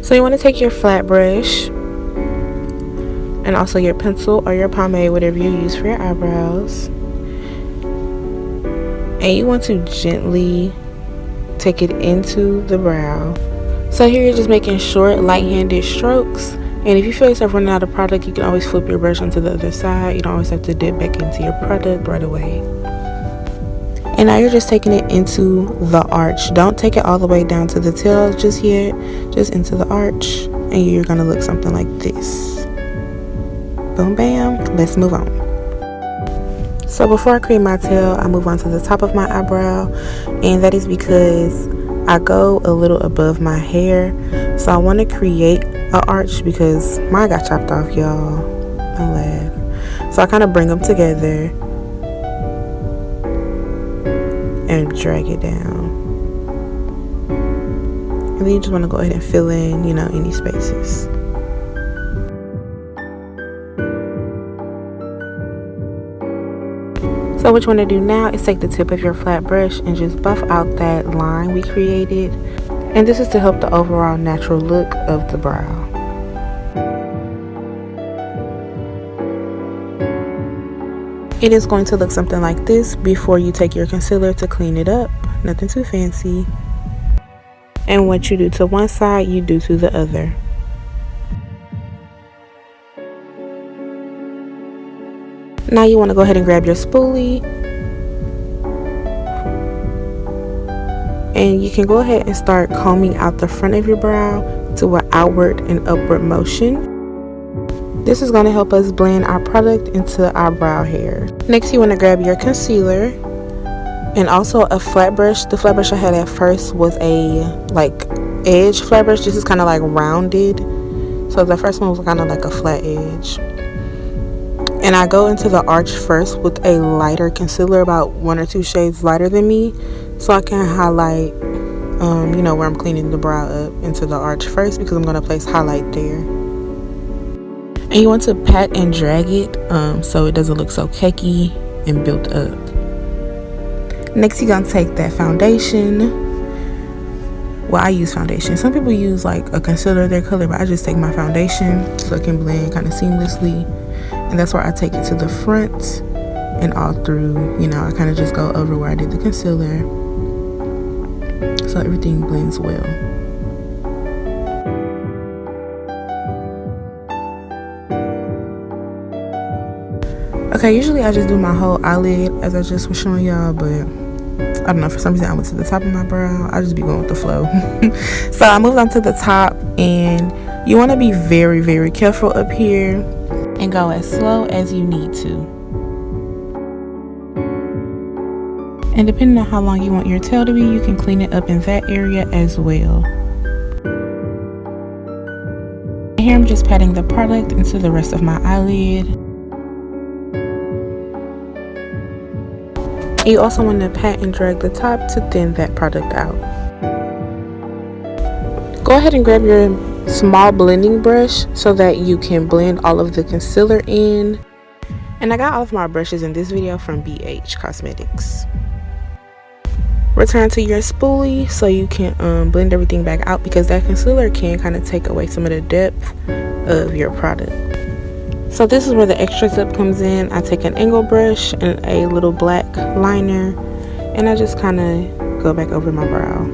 So you want to take your flat brush and also your pencil or your pomade, whatever you use for your eyebrows, and you want to gently take it into the brow. So here you're just making short, light-handed strokes, and if you feel yourself running out of product, you can always flip your brush onto the other side. You don't always have to dip back into your product right away. And now you're just taking it into the arch. Don't take it all the way down to the tail just yet, just into the arch, and you're gonna look something like this. Boom, bam. Let's move on. So before I create my tail, I move on to the top of my eyebrow, and that is because I go a little above my hair. So I want to create an arch because mine got chopped off, y'all. Don't laugh. So I kind of bring them together and drag it down. And then you just want to go ahead and fill in, you know, any spaces. So what you want to do now is take the tip of your flat brush and just buff out that line we created. And this is to help the overall natural look of the brow. It is going to look something like this before you take your concealer to clean it up. Nothing too fancy. And what you do to one side, you do to the other. Now you want to go ahead and grab your spoolie, and you can go ahead and start combing out the front of your brow to an outward and upward motion. This is going to help us blend our product into our brow hair. Next, you want to grab your concealer and also a flat brush. The flat brush I had at first was a edge flat brush. This is kind of like rounded, so the first one was kind of like a flat edge. And I go into the arch first with a lighter concealer, about 1 or 2 shades lighter than me, so I can highlight, you know, where I'm cleaning the brow up into the arch first, because I'm going to place highlight there. And you want to pat and drag it so it doesn't look so cakey and built up. Next, you're going to take that foundation. Well, I use foundation. Some people use like a concealer their color, but I just take my foundation so it can blend kind of seamlessly. And that's where I take it to the front and all through, you know, I kind of just go over where I did the concealer so everything blends well. Okay, usually I just do my whole eyelid as I just was showing y'all, but I don't know, for some reason I went to the top of my brow. I just be going with the flow. So I moved on to the top, and you want to be very, very careful up here and go as slow as you need to. And depending on how long you want your tail to be, you can clean it up in that area as well. And here I'm just patting the product into the rest of my eyelid. And you also want to pat and drag the top to thin that product out. Go ahead and grab your small blending brush so that you can blend all of the concealer in. And I got all of my brushes in this video from BH Cosmetics. Return to your spoolie so you can blend everything back out, because that concealer can kind of take away some of the depth of your product. So this is where the extra tip comes in. I take an angle brush and a little black liner, and I just kind of go back over my brow.